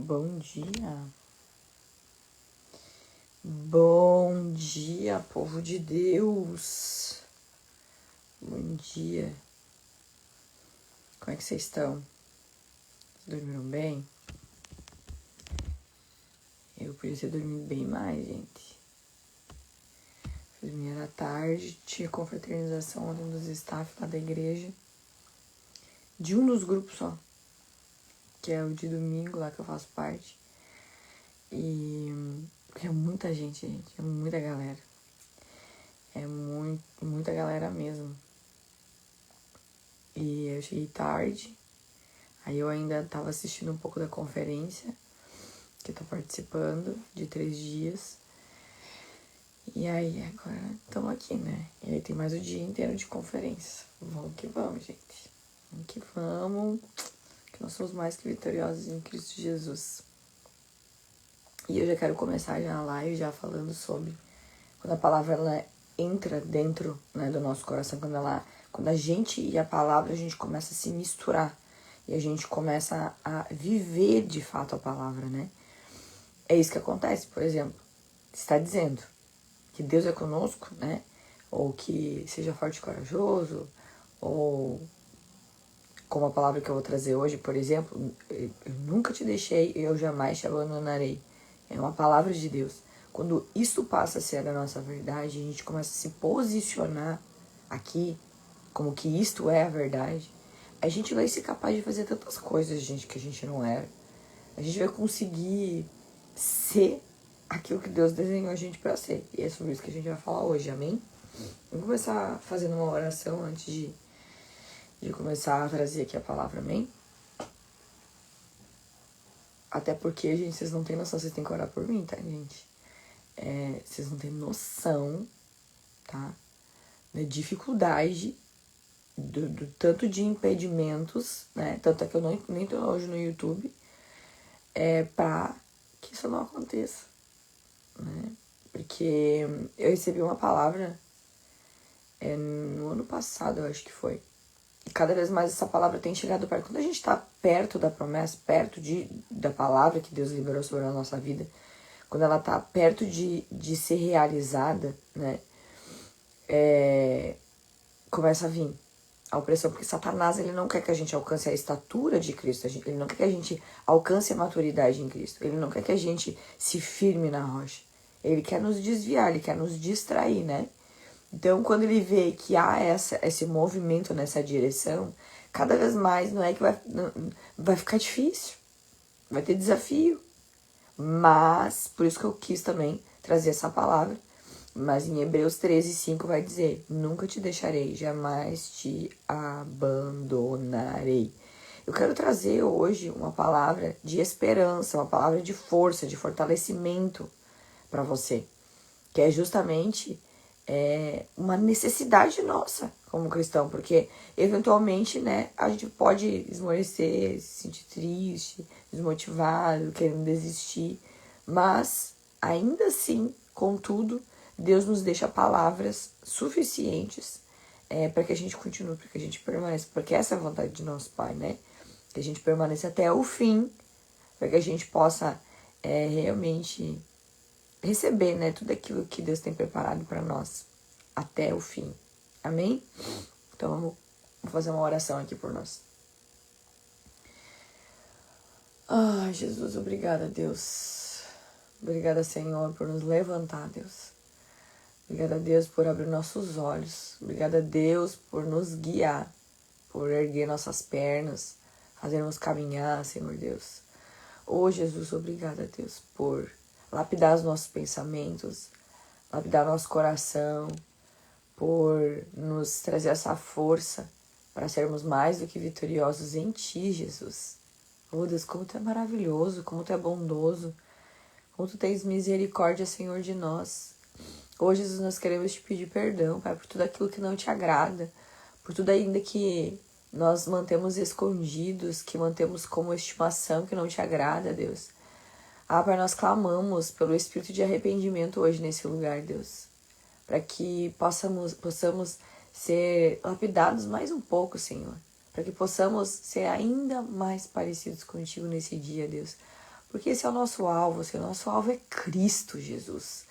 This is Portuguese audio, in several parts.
Bom dia. Bom dia, povo de Deus. Bom dia. Como é que vocês estão? Dormiram bem? Eu podia ter dormido bem mais, gente. Dormi à tarde, tinha confraternização ontem dos staff lá da igreja. De um dos grupos só, que é o de domingo lá que eu faço parte. E é muita gente, é muita galera. É muita galera mesmo. E eu cheguei tarde. Aí eu ainda tava assistindo um pouco da conferência que eu tô participando, de 3 dias. E aí agora estamos aqui, né? E aí tem mais o dia inteiro de conferência. Vamos que vamos, gente. Vamos que vamos. Que nós somos mais que vitoriosos em Cristo Jesus. E eu já quero começar já a live já falando sobre quando a palavra ela entra dentro, né, do nosso coração, quando a gente e a palavra a gente começa a se misturar e a gente começa a viver de fato a palavra, né? É isso que acontece, por exemplo, está dizendo que Deus é conosco, né? Ou que seja forte e corajoso, ou como a palavra que eu vou trazer hoje, por exemplo, eu nunca te deixei, eu jamais te abandonarei. É uma palavra de Deus. Quando isso passa a ser a nossa verdade, a gente começa a se posicionar aqui, como que isto é a verdade, a gente vai ser capaz de fazer tantas coisas, gente, que a gente não era. A gente vai conseguir ser aquilo que Deus desenhou a gente para ser. E é sobre isso que a gente vai falar hoje, amém? Vamos começar fazendo uma oração antes de começar a trazer aqui a palavra, amém? Até porque, gente, vocês não têm noção, vocês têm que orar por mim, tá, gente? Vocês não têm noção, tá? Da dificuldade, do tanto de impedimentos, né? Tanto é que eu nem tô hoje no YouTube, pra que isso não aconteça, né? Porque eu recebi uma palavra no ano passado, eu acho que foi. E cada vez mais essa palavra tem chegado perto. Quando a gente tá perto da promessa, perto da palavra que Deus liberou sobre a nossa vida, quando ela tá perto de ser realizada, né? Começa a vir a opressão, porque Satanás, ele não quer que a gente alcance a estatura de Cristo, ele não quer que a gente alcance a maturidade em Cristo, ele não quer que a gente se firme na rocha, ele quer nos desviar, ele quer nos distrair, né? Então, quando ele vê que há esse movimento nessa direção, cada vez mais não é que vai ficar difícil, vai ter desafio, mas, por isso que eu quis também trazer essa palavra. Mas em Hebreus 13:5 vai dizer: nunca te deixarei, jamais te abandonarei. Eu quero trazer hoje uma palavra de esperança, uma palavra de força, de fortalecimento para você. Que é justamente uma necessidade nossa como cristão. Porque eventualmente, né, a gente pode esmorecer, se sentir triste, desmotivado, querendo desistir. Mas, ainda assim, contudo, Deus nos deixa palavras suficientes para que a gente continue, para que a gente permaneça. Porque essa é a vontade de nosso Pai, né? Que a gente permaneça até o fim, para que a gente possa realmente receber, né, tudo aquilo que Deus tem preparado para nós até o fim. Amém? Então vamos fazer uma oração aqui por nós. Ah, Jesus, obrigada, Deus. Obrigada, Senhor, por nos levantar, Deus. Obrigada, Deus, por abrir nossos olhos. Obrigada, Deus, por nos guiar, por erguer nossas pernas, fazermos caminhar, Senhor Deus. Oh, Jesus, obrigada, Deus, por lapidar os nossos pensamentos, lapidar nosso coração, por nos trazer essa força para sermos mais do que vitoriosos em Ti, Jesus. Oh, Deus, como Tu é maravilhoso, como Tu é bondoso, como Tu tens misericórdia, Senhor, de nós. Hoje, Jesus, nós queremos Te pedir perdão, Pai, por tudo aquilo que não Te agrada, por tudo ainda que nós mantemos escondidos, que mantemos como estimação que não Te agrada, Deus. Ah, Pai, nós clamamos pelo espírito de arrependimento hoje nesse lugar, Deus. Para que possamos ser lapidados mais um pouco, Senhor. Para que possamos ser ainda mais parecidos contigo nesse dia, Deus. Porque esse é o nosso alvo, o nosso alvo é Cristo Jesus.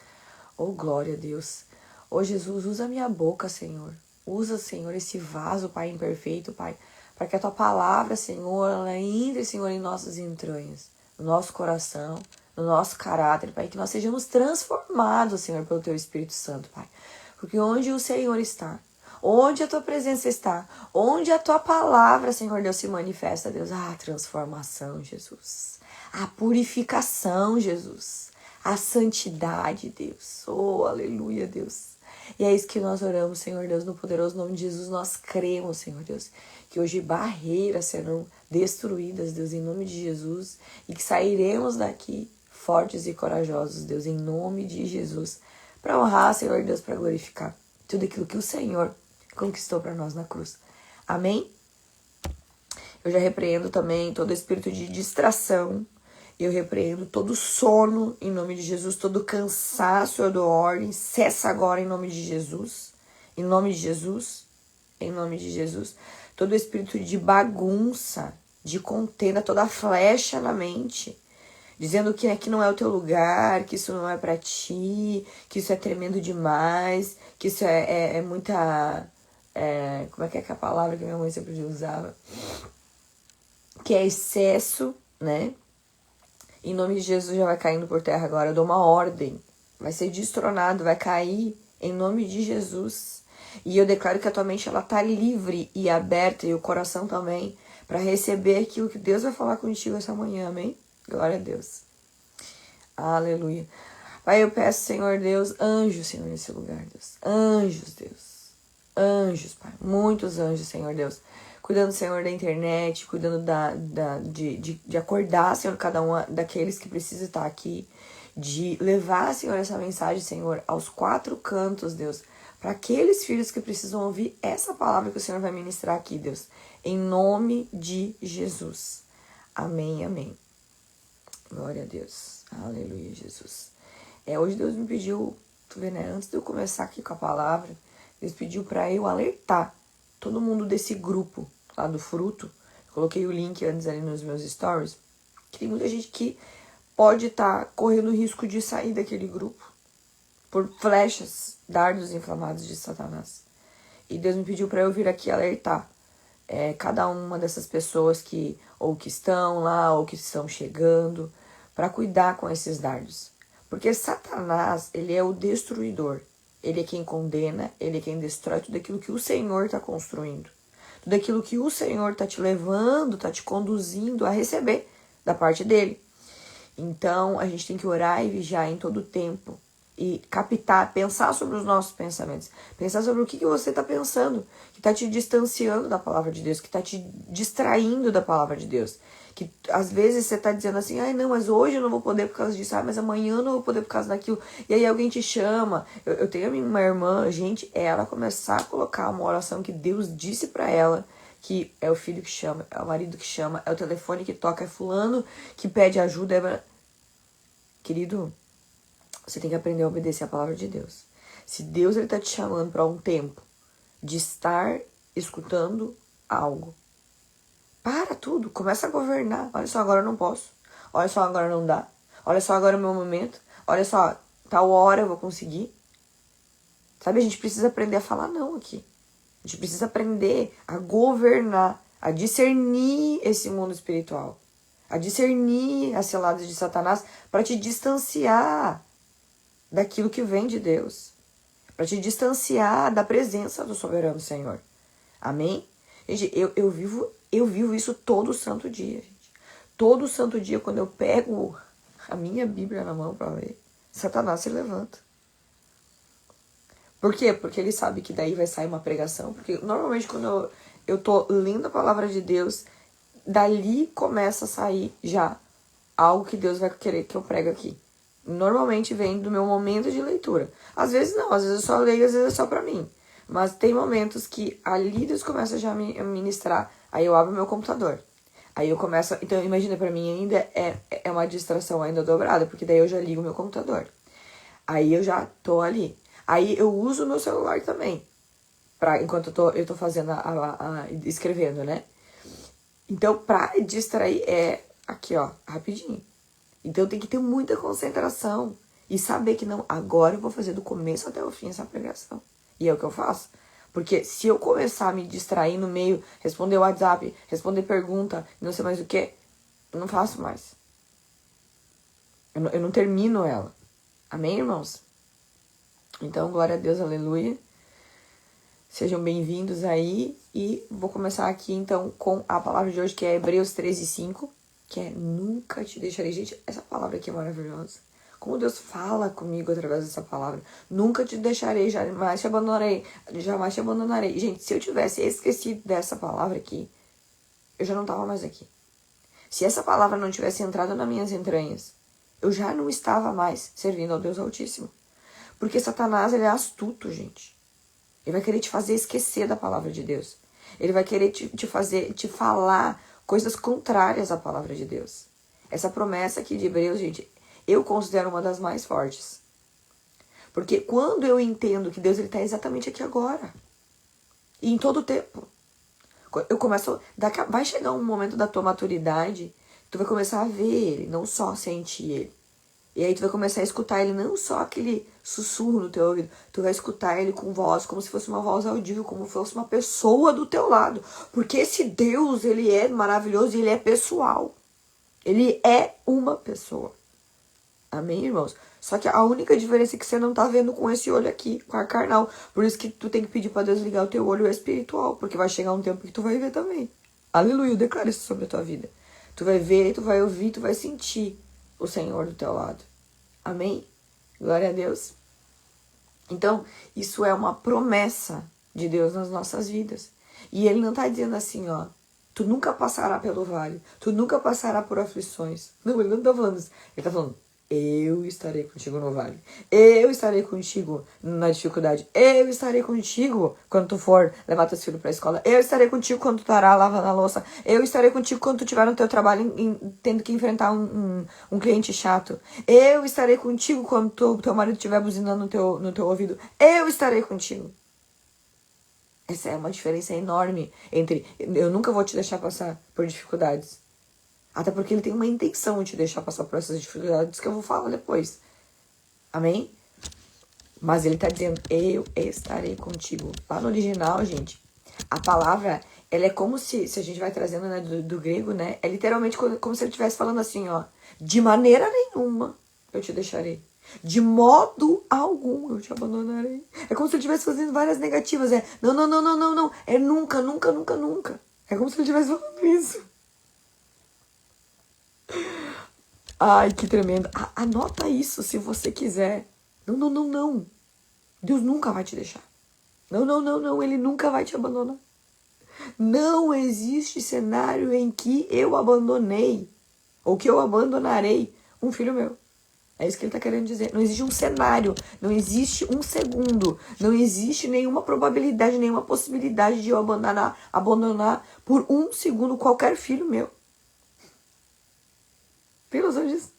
Oh, glória a Deus. Oh, Jesus, usa a minha boca, Senhor. Usa, Senhor, esse vaso, Pai, imperfeito, Pai, para que a Tua palavra, Senhor, ela entre, Senhor, em nossas entranhas, no nosso coração, no nosso caráter, Pai, que nós sejamos transformados, Senhor, pelo Teu Espírito Santo, Pai. Porque onde o Senhor está, onde a Tua presença está, onde a Tua palavra, Senhor Deus, se manifesta, Deus, a transformação, Jesus, a purificação, Jesus, a santidade, Deus, oh, aleluia, Deus. E é isso que nós oramos, Senhor Deus, no poderoso nome de Jesus. Nós cremos, Senhor Deus, que hoje barreiras serão destruídas, Deus, em nome de Jesus. E que sairemos daqui fortes e corajosos, Deus, em nome de Jesus. Para honrar, Senhor Deus, para glorificar tudo aquilo que o Senhor conquistou para nós na cruz. Amém? Eu já repreendo também todo espírito de distração. Eu repreendo todo sono em nome de Jesus, todo cansaço, eu dou ordem, cessa agora em nome de Jesus, em nome de Jesus, em nome de Jesus. Todo espírito de bagunça, de contenda, toda flecha na mente, dizendo que aqui não é o teu lugar, que isso não é pra ti, que isso é tremendo demais, que isso é muita... como é que é a palavra que minha mãe sempre usava? Que é excesso, né? Em nome de Jesus já vai caindo por terra agora. Eu dou uma ordem. Vai ser destronado, vai cair em nome de Jesus. E eu declaro que a tua mente ela tá livre e aberta e o coração também para receber aquilo que Deus vai falar contigo essa manhã, amém? Glória a Deus. Aleluia. Pai, eu peço, Senhor Deus, anjos, Senhor, nesse lugar, Deus. Anjos, Deus. Anjos, Pai. Muitos anjos, Senhor Deus. Cuidando, Senhor, da internet, cuidando de acordar, Senhor, cada um daqueles que precisa estar aqui, de levar, Senhor, essa mensagem, Senhor, aos 4 cantos, Deus, para aqueles filhos que precisam ouvir essa palavra que o Senhor vai ministrar aqui, Deus, em nome de Jesus. Amém, amém. Glória a Deus. Aleluia, Jesus. Hoje Deus me pediu, tu vê, né, antes de eu começar aqui com a palavra, Deus pediu para eu alertar todo mundo desse grupo lá do fruto. Eu coloquei o link antes ali nos meus stories. Que tem muita gente que pode estar correndo o risco de sair daquele grupo por flechas, dardos inflamados de Satanás. E Deus me pediu para eu vir aqui alertar cada uma dessas pessoas que ou que estão lá ou que estão chegando, para cuidar com esses dardos. Porque Satanás, ele é o destruidor. Ele é quem condena, ele é quem destrói tudo aquilo que o Senhor está construindo. Tudo aquilo que o Senhor está te levando, está te conduzindo a receber da parte dele. Então, a gente tem que orar e vigiar em todo o tempo. E captar, pensar sobre os nossos pensamentos. Pensar sobre o que você está pensando, que está te distanciando da palavra de Deus, que está te distraindo da palavra de Deus. Que às vezes você está dizendo assim, ai não, mas hoje eu não vou poder por causa disso, mas amanhã eu não vou poder por causa daquilo. E aí alguém te chama. Eu tenho uma irmã, gente, ela começar a colocar uma oração que Deus disse para ela, que é o filho que chama, é o marido que chama, é o telefone que toca, é fulano que pede ajuda. Querido, você tem que aprender a obedecer a palavra de Deus. Se Deus ele tá te chamando para um tempo de estar escutando algo, para tudo, começa a governar. Olha só, agora eu não posso. Olha só, agora não dá. Olha só, agora é o meu momento. Olha só, tal hora eu vou conseguir. Sabe, a gente precisa aprender a falar não aqui. A gente precisa aprender a governar, a discernir esse mundo espiritual. A discernir as ciladas de Satanás para te distanciar daquilo que vem de Deus. Para te distanciar da presença do soberano Senhor. Amém? Gente, eu vivo isso todo santo dia, gente. Todo santo dia, quando eu pego a minha Bíblia na mão para ler, Satanás se levanta. Por quê? Porque ele sabe que daí vai sair uma pregação. Porque normalmente quando eu tô lendo a palavra de Deus, dali começa a sair já algo que Deus vai querer que eu pregue aqui. Normalmente vem do meu momento de leitura. Às vezes não, às vezes eu só leio, às vezes é só pra mim. Mas tem momentos que ali Deus começa já a me ministrar. Aí eu abro meu computador. Aí eu começo... Então imagina, pra mim ainda é uma distração ainda dobrada, porque daí eu já ligo meu computador. Aí eu já tô ali. Aí eu uso o meu celular também. Enquanto eu tô fazendo escrevendo, né? Então, pra distrair aqui, ó, rapidinho. Então tem que ter muita concentração. E saber que não, agora eu vou fazer do começo até o fim essa pregação. E é o que eu faço. Porque se eu começar a me distrair no meio, responder WhatsApp, responder pergunta, não sei mais o que, eu não faço mais. Eu não termino ela. Amém, irmãos? Então, glória a Deus, aleluia. Sejam bem-vindos aí. E vou começar aqui, então, com a palavra de hoje, que é Hebreus 13:5, que é nunca te deixarei. Gente, essa palavra aqui é maravilhosa. Como Deus fala comigo através dessa palavra. Nunca te deixarei, jamais te abandonarei. Jamais te abandonarei. Gente, se eu tivesse esquecido dessa palavra aqui, eu já não estava mais aqui. Se essa palavra não tivesse entrado nas minhas entranhas, eu já não estava mais servindo ao Deus Altíssimo. Porque Satanás, ele é astuto, gente. Ele vai querer te fazer esquecer da palavra de Deus. Ele vai querer te falar coisas contrárias à palavra de Deus. Essa promessa aqui de Hebreus, gente, eu considero uma das mais fortes. Porque quando eu entendo que Deus está exatamente aqui agora, e em todo o tempo, eu começo... Vai chegar um momento da tua maturidade, tu vai começar a ver ele, não só sentir ele. E aí tu vai começar a escutar ele, não só aquele sussurro no teu ouvido, tu vai escutar ele com voz, como se fosse uma voz audível, como se fosse uma pessoa do teu lado. Porque esse Deus, ele é maravilhoso e ele é pessoal. Ele é uma pessoa. Amém, irmãos? Só que a única diferença é que você não tá vendo com esse olho aqui, com a carnal. Por isso que tu tem que pedir pra Deus ligar o teu olho espiritual, porque vai chegar um tempo que tu vai ver também. Aleluia, eu declaro isso sobre a tua vida. Tu vai ver, tu vai ouvir, tu vai sentir o Senhor do teu lado. Amém? Glória a Deus. Então, isso é uma promessa de Deus nas nossas vidas. E ele não tá dizendo assim, ó, tu nunca passará pelo vale, tu nunca passará por aflições. Não, ele não tá falando isso. Ele tá falando, eu estarei contigo no vale. Eu estarei contigo na dificuldade. Eu estarei contigo quando tu for levar teus filhos pra escola. Eu estarei contigo quando tu estará lavando a louça. Eu estarei contigo quando tu estiver no teu trabalho tendo que enfrentar um cliente chato. Eu estarei contigo quando teu marido estiver buzinando no teu ouvido. Eu estarei contigo. Essa é uma diferença enorme entre eu nunca vou te deixar passar por dificuldades. Até porque ele tem uma intenção de te deixar passar por essas dificuldades que eu vou falar depois. Amém? Mas ele tá dizendo, eu estarei contigo. Lá no original, gente, a palavra, ela é como se a gente vai trazendo, né, do grego, né? É literalmente como se ele estivesse falando assim, ó. De maneira nenhuma eu te deixarei. De modo algum eu te abandonarei. É como se ele estivesse fazendo várias negativas. É não, não, não, não, não, não. É nunca, nunca, nunca, nunca. É como se ele estivesse falando isso. Ai, que tremendo. Anota isso se você quiser. Não, não, não, não. Deus nunca vai te deixar. Não, não, não, não. Ele nunca vai te abandonar. Não existe cenário em que eu abandonei ou que eu abandonarei um filho meu. É isso que ele está querendo dizer. Não existe um cenário, não existe um segundo, não existe nenhuma probabilidade, nenhuma possibilidade de eu abandonar por um segundo qualquer filho meu. Tem noção disso?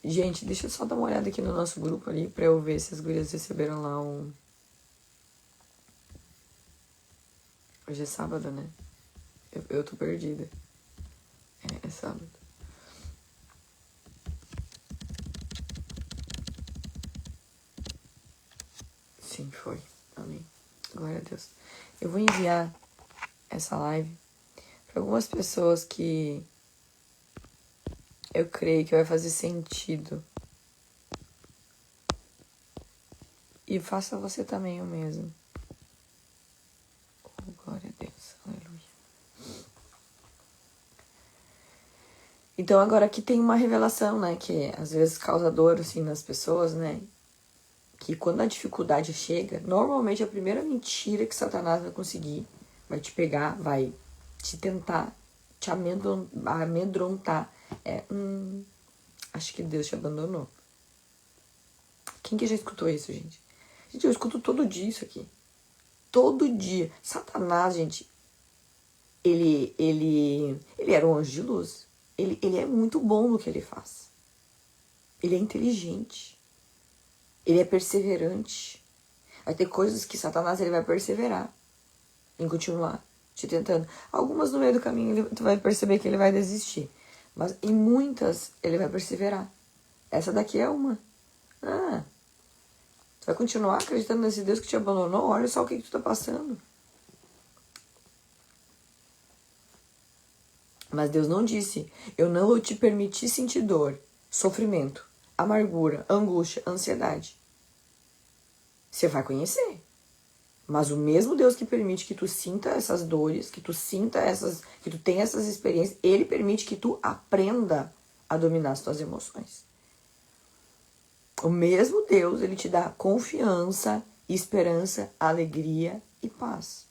Gente, deixa eu só dar uma olhada aqui no nosso grupo ali pra eu ver se as gurias receberam lá um... Hoje é sábado, né? Eu tô perdida. É sábado. Sim, foi. Amém. Glória a Deus. Eu vou enviar essa live pra algumas pessoas que eu creio que vai fazer sentido. E faça você também o mesmo. Oh, glória a Deus. Aleluia. Então agora aqui tem uma revelação, né? Que às vezes causa dor, assim, nas pessoas, né? Que quando a dificuldade chega, normalmente a primeira mentira que Satanás vai conseguir, vai te pegar, vai te tentar, te amedrontar. Acho que Deus te abandonou. Quem que já escutou isso, gente? Gente, eu escuto todo dia isso aqui. Todo dia. Satanás, gente, ele era um anjo de luz. Ele é muito bom no que ele faz. Ele é inteligente. Ele é perseverante. Vai ter coisas que Satanás ele vai perseverar em continuar te tentando. Algumas no meio do caminho tu vai perceber que ele vai desistir. Mas em muitas ele vai perseverar. Essa daqui é uma. Tu vai continuar acreditando nesse Deus que te abandonou? Olha só o que tu tá passando. Mas Deus não disse, eu não vou te permitir sentir dor, sofrimento, amargura, angústia, ansiedade. Você vai conhecer. Mas o mesmo Deus que permite que tu sinta essas dores, que tu tenha essas experiências, ele permite que tu aprenda a dominar as tuas emoções. O mesmo Deus, ele te dá confiança, esperança, alegria e paz.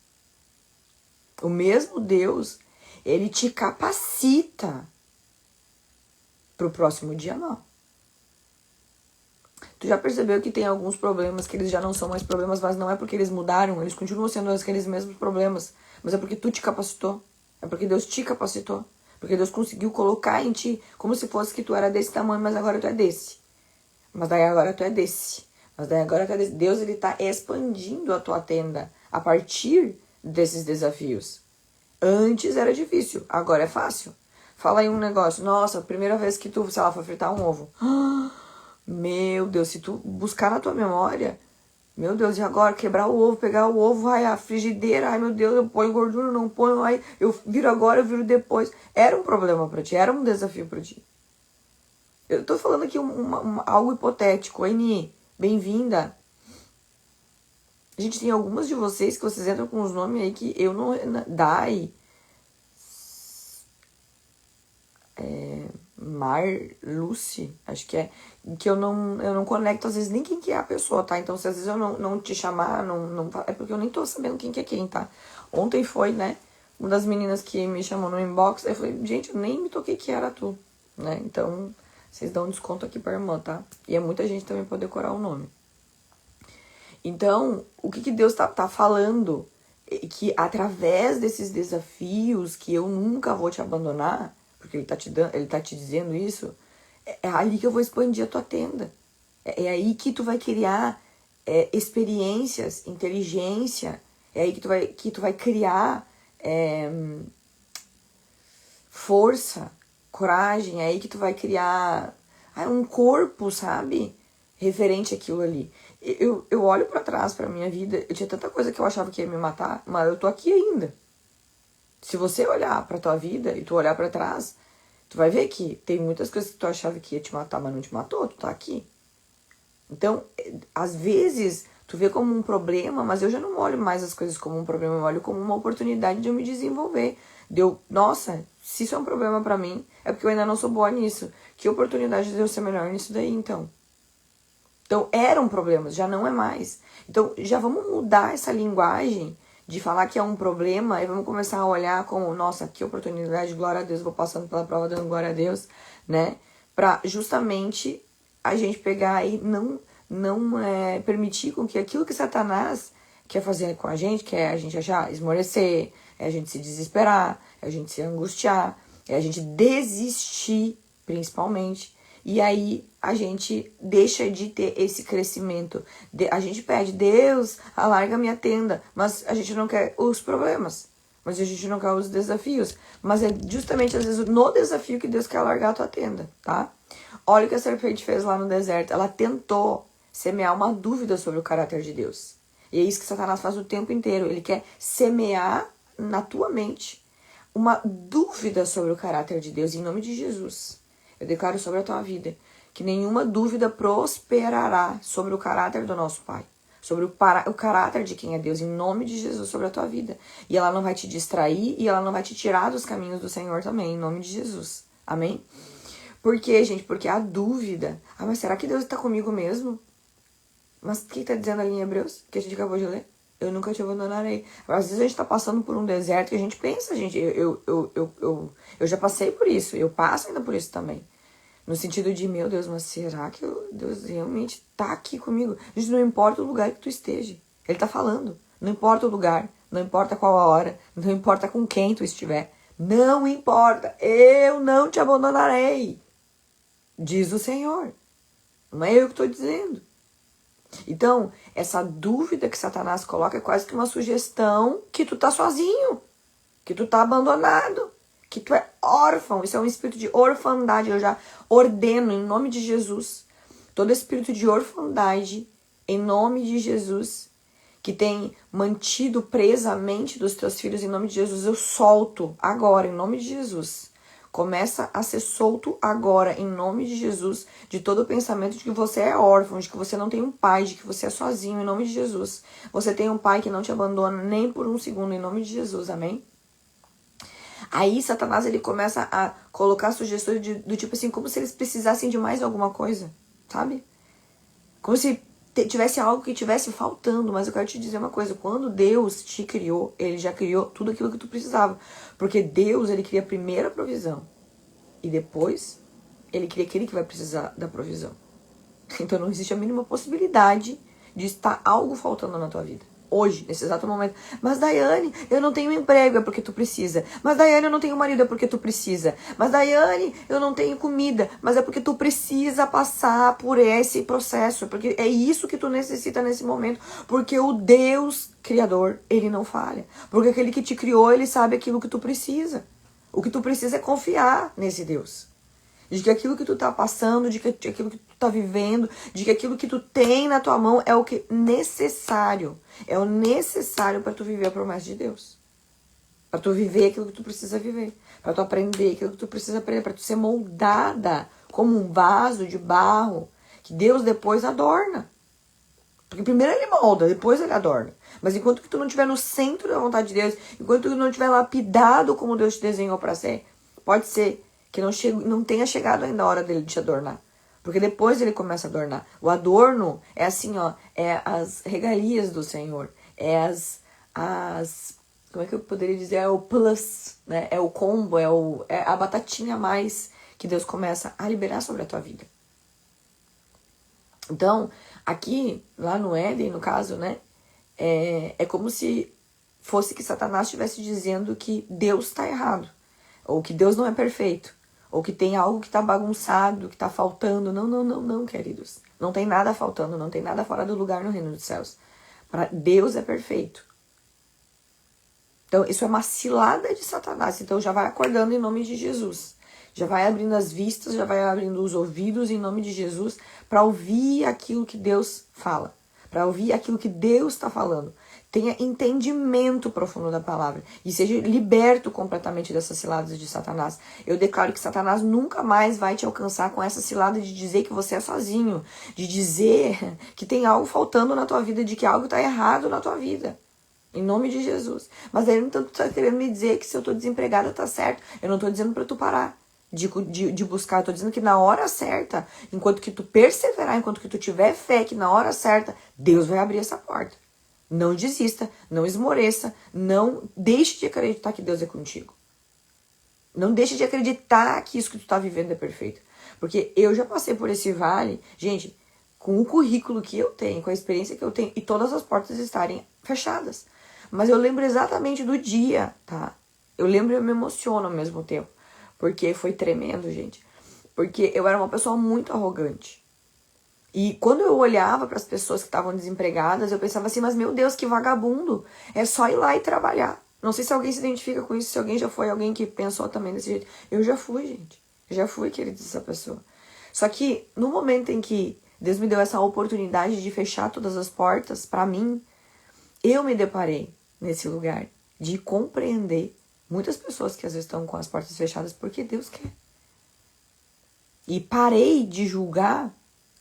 O mesmo Deus, ele te capacita para o próximo dia mal. Tu já percebeu que tem alguns problemas que eles já não são mais problemas, mas não é porque eles mudaram, eles continuam sendo aqueles mesmos problemas, mas é porque tu te capacitou, é porque Deus te capacitou, porque Deus conseguiu colocar em ti como se fosse que tu era desse tamanho, mas agora tu é desse. Mas daí agora tu é desse. Mas daí agora tu é desse. Deus, ele tá expandindo a tua tenda a partir desses desafios. Antes era difícil, agora é fácil. Fala aí um negócio. Nossa, primeira vez que tu, sei lá, foi fritar um ovo. Meu Deus, se tu buscar na tua memória, meu Deus, e agora quebrar o ovo, pegar o ovo, ai, a frigideira, ai meu Deus, eu ponho gordura, não ponho, ai, eu viro agora, eu viro depois. Era um problema pra ti, era um desafio pra ti. Eu tô falando aqui algo hipotético. Eni, bem-vinda. A gente tem algumas de vocês que vocês entram com os nomes aí que eu não... Dai. Lucy, acho que é. Que eu não conecto, às vezes, nem quem que é a pessoa, tá? Então, se às vezes eu não te chamar, é porque eu nem tô sabendo quem que é quem, tá? Ontem foi, né? Uma das meninas que me chamou no inbox, aí eu falei, gente, eu nem me toquei que era tu, né? Então... Vocês dão um desconto aqui pra irmã, tá? E é muita gente também pra decorar o nome. Então, o que Deus tá falando? Que através desses desafios, que eu nunca vou te abandonar, porque ele tá te dizendo isso, é aí que eu vou expandir a tua tenda. É aí que tu vai criar experiências, inteligência. É aí que tu vai criar força, coragem, é aí que tu vai criar um corpo, sabe? Referente àquilo ali. Eu olho pra trás pra minha vida, eu tinha tanta coisa que eu achava que ia me matar, mas eu tô aqui ainda. Se você olhar pra tua vida e tu olhar pra trás, tu vai ver que tem muitas coisas que tu achava que ia te matar, mas não te matou, tu tá aqui. Então, às vezes, tu vê como um problema, mas eu já não olho mais as coisas como um problema, eu olho como uma oportunidade de eu me desenvolver. Nossa, se isso é um problema pra mim, é porque eu ainda não sou boa nisso. Que oportunidade de eu ser melhor nisso daí, então? Então, eram problemas, já não é mais. Então, já vamos mudar essa linguagem de falar que é um problema e vamos começar a olhar como, nossa, que oportunidade, glória a Deus, vou passando pela prova dando glória a Deus, né? Pra justamente a gente pegar e não permitir com que aquilo que Satanás quer fazer com a gente, que é a gente achar, esmorecer, é a gente se desesperar, é a gente se angustiar, é a gente desistir, principalmente. E aí a gente deixa de ter esse crescimento. A gente pede, Deus, alarga minha tenda, mas a gente não quer os problemas. Mas a gente não quer os desafios. Mas é justamente, às vezes, no desafio que Deus quer alargar a tua tenda, tá? Olha o que a serpente fez lá no deserto. Ela tentou semear uma dúvida sobre o caráter de Deus. E é isso que Satanás faz o tempo inteiro. Ele quer semear na tua mente uma dúvida sobre o caráter de Deus, em nome de Jesus. Eu declaro sobre a tua vida que nenhuma dúvida prosperará sobre o caráter do nosso Pai, sobre o caráter de quem é Deus, em nome de Jesus, sobre a tua vida. E ela não vai te distrair e ela não vai te tirar dos caminhos do Senhor também, em nome de Jesus. Amém? Por quê, gente? Porque a dúvida... mas será que Deus está comigo mesmo? Mas o que está dizendo ali em Hebreus, que a gente acabou de ler? Eu nunca te abandonarei. Às vezes a gente tá passando por um deserto que a gente pensa, gente, eu já passei por isso, eu passo ainda por isso também. No sentido de, meu Deus, mas será que Deus realmente tá aqui comigo? Gente, não importa o lugar que tu esteja, Ele tá falando. Não importa o lugar, não importa qual a hora, não importa com quem tu estiver. Não importa, eu não te abandonarei, diz o Senhor. Não é eu que estou dizendo. Então, essa dúvida que Satanás coloca é quase que uma sugestão que tu tá sozinho, que tu tá abandonado, que tu é órfão. Isso é um espírito de orfandade. Eu já ordeno em nome de Jesus. Todo espírito de orfandade, em nome de Jesus, que tem mantido presa a mente dos teus filhos, em nome de Jesus, eu solto agora, em nome de Jesus. Começa a ser solto agora, em nome de Jesus, de todo o pensamento de que você é órfão, de que você não tem um pai, de que você é sozinho, em nome de Jesus. Você tem um pai que não te abandona nem por um segundo, em nome de Jesus, amém? Aí Satanás, ele começa a colocar sugestões do tipo assim, como se eles precisassem de mais alguma coisa, sabe? Como se tivesse algo que tivesse faltando. Mas eu quero te dizer uma coisa, quando Deus te criou, ele já criou tudo aquilo que tu precisava. Porque Deus, ele cria primeiro a provisão. E depois, ele cria aquele que vai precisar da provisão. Então não existe a mínima possibilidade de estar algo faltando na tua vida. Hoje, nesse exato momento. Mas Daiane, eu não tenho emprego, é porque tu precisa. Mas Daiane, eu não tenho marido, é porque tu precisa. Mas Daiane, eu não tenho comida, mas é porque tu precisa passar por esse processo. Porque é isso que tu necessita nesse momento. Porque o Deus Criador, ele não falha. Porque aquele que te criou, ele sabe aquilo que tu precisa. O que tu precisa é confiar nesse Deus. De que aquilo que tu tá passando, de que aquilo que tu tá vivendo, de que aquilo que tu tem na tua mão é o que necessário. É o necessário para tu viver a promessa de Deus. Para tu viver aquilo que tu precisa viver. Para tu aprender aquilo que tu precisa aprender. Para tu ser moldada como um vaso de barro que Deus depois adorna. Porque primeiro ele molda, depois ele adorna. Mas enquanto que tu não estiver no centro da vontade de Deus, enquanto tu não estiver lapidado como Deus te desenhou para ser, pode ser que não tenha chegado ainda a hora dele te adornar. Porque depois ele começa a adornar. O adorno é assim, ó, é as regalias do Senhor. É as como é que eu poderia dizer? É o plus, né? É o combo, é a batatinha a mais que Deus começa a liberar sobre a tua vida. Então, aqui, lá no Éden, no caso, né? É como se fosse que Satanás estivesse dizendo que Deus está errado. Ou que Deus não é perfeito. Ou que tem algo que está bagunçado, que está faltando. Não, queridos. Não tem nada faltando, não tem nada fora do lugar no reino dos céus. Deus é perfeito. Então, isso é uma cilada de Satanás. Então, já vai acordando em nome de Jesus. Já vai abrindo as vistas, já vai abrindo os ouvidos em nome de Jesus para ouvir aquilo que Deus fala. Para ouvir aquilo que Deus está falando. Tenha entendimento profundo da palavra. E seja liberto completamente dessas ciladas de Satanás. Eu declaro que Satanás nunca mais vai te alcançar com essa cilada de dizer que você é sozinho. De dizer que tem algo faltando na tua vida, de que algo está errado na tua vida. Em nome de Jesus. Mas aí, então, tu tá querendo me dizer que se eu tô desempregada, tá certo. Eu não tô dizendo pra tu parar de buscar. Eu tô dizendo que na hora certa, enquanto que tu perseverar, enquanto que tu tiver fé, que na hora certa, Deus vai abrir essa porta. Não desista, não esmoreça, não deixe de acreditar que Deus é contigo. Não deixe de acreditar que isso que tu tá vivendo é perfeito. Porque eu já passei por esse vale, gente, com o currículo que eu tenho, com a experiência que eu tenho, e todas as portas estarem fechadas. Mas eu lembro exatamente do dia, tá? Eu lembro e eu me emociono ao mesmo tempo. Porque foi tremendo, gente. Porque eu era uma pessoa muito arrogante. E quando eu olhava para as pessoas que estavam desempregadas, eu pensava assim, mas meu Deus, que vagabundo. É só ir lá e trabalhar. Não sei se alguém se identifica com isso, se alguém já foi alguém que pensou também desse jeito. Eu já fui, gente. Já fui, querido, essa pessoa. Só que no momento em que Deus me deu essa oportunidade de fechar todas as portas para mim, eu me deparei nesse lugar de compreender muitas pessoas que às vezes estão com as portas fechadas porque Deus quer. E parei de julgar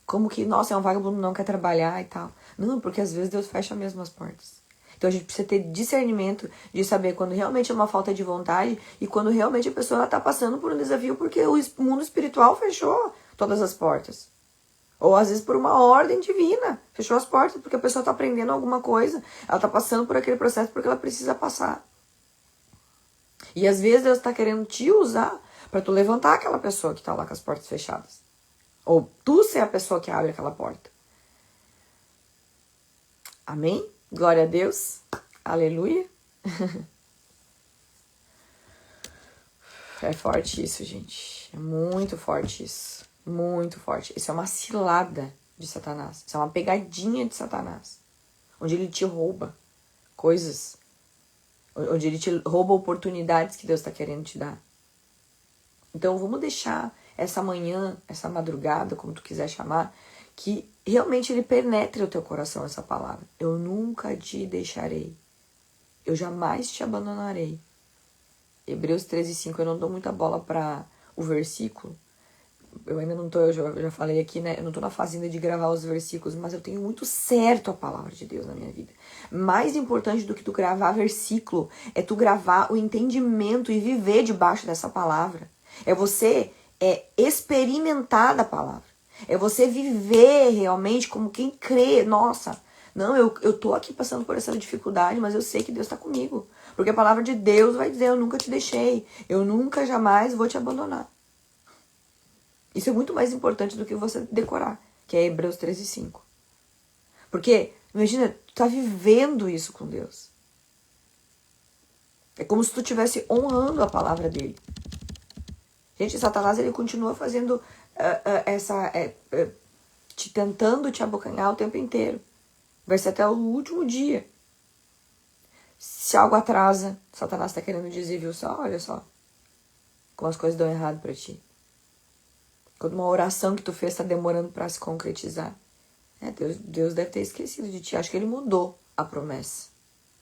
como que, nossa, é um vagabundo, não quer trabalhar e tal. Não, porque às vezes Deus fecha mesmo as portas. Então a gente precisa ter discernimento de saber quando realmente é uma falta de vontade e quando realmente a pessoa está passando por um desafio porque o mundo espiritual fechou todas as portas. Ou às vezes por uma ordem divina. Fechou as portas porque a pessoa está aprendendo alguma coisa. Ela está passando por aquele processo porque ela precisa passar. E às vezes Deus está querendo te usar para tu levantar aquela pessoa que está lá com as portas fechadas. Ou tu ser a pessoa que abre aquela porta. Amém? Glória a Deus. Aleluia. É forte isso, gente. É muito forte isso. Muito forte. Isso é uma cilada de Satanás. Isso é uma pegadinha de Satanás. Onde ele te rouba coisas. Onde ele te rouba oportunidades que Deus está querendo te dar. Então vamos deixar essa manhã, essa madrugada, como tu quiser chamar, que realmente ele penetre o teu coração, essa palavra. Eu nunca te deixarei. Eu jamais te abandonarei. Hebreus 13:5, eu não dou muita bola para o versículo. Eu ainda não tô, eu já falei aqui, né? Eu não tô na fase ainda de gravar os versículos, mas eu tenho muito certo a palavra de Deus na minha vida. Mais importante do que tu gravar versículo é tu gravar o entendimento e viver debaixo dessa palavra. É você experimentar da palavra. É você viver realmente como quem crê. Nossa, não, eu tô aqui passando por essa dificuldade, mas eu sei que Deus tá comigo. Porque a palavra de Deus vai dizer, eu nunca te deixei. Eu nunca, jamais vou te abandonar. Isso é muito mais importante do que você decorar, que é Hebreus 13:5. Porque, imagina, tu tá vivendo isso com Deus. É como se tu estivesse honrando a palavra dele. Gente, Satanás, ele continua fazendo tentando te abocanhar o tempo inteiro. Vai ser até o último dia. Se algo atrasa, Satanás tá querendo dizer, viu só, olha só, como as coisas dão errado pra ti. Quando uma oração que tu fez tá demorando pra se concretizar. Deus deve ter esquecido de ti. Acho que ele mudou a promessa.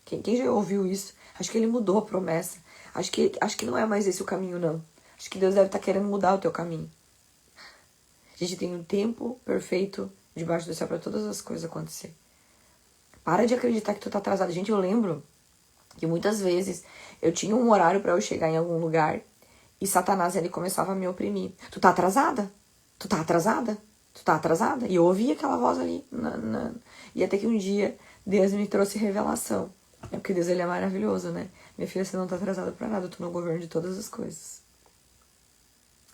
Quem já ouviu isso? Acho que ele mudou a promessa. Acho que não é mais esse o caminho, não. Acho que Deus deve estar querendo mudar o teu caminho. A gente tem um tempo perfeito debaixo do céu para todas as coisas acontecer. Para de acreditar que tu tá atrasado. Gente, eu lembro que muitas vezes eu tinha um horário para eu chegar em algum lugar e Satanás, ele começava a me oprimir. Tu tá atrasada? Tu tá atrasada? Tu tá atrasada? E eu ouvia aquela voz ali. E até que um dia Deus me trouxe revelação. É porque Deus, ele é maravilhoso, né? Minha filha, você não tá atrasada pra nada. Eu tô no governo de todas as coisas.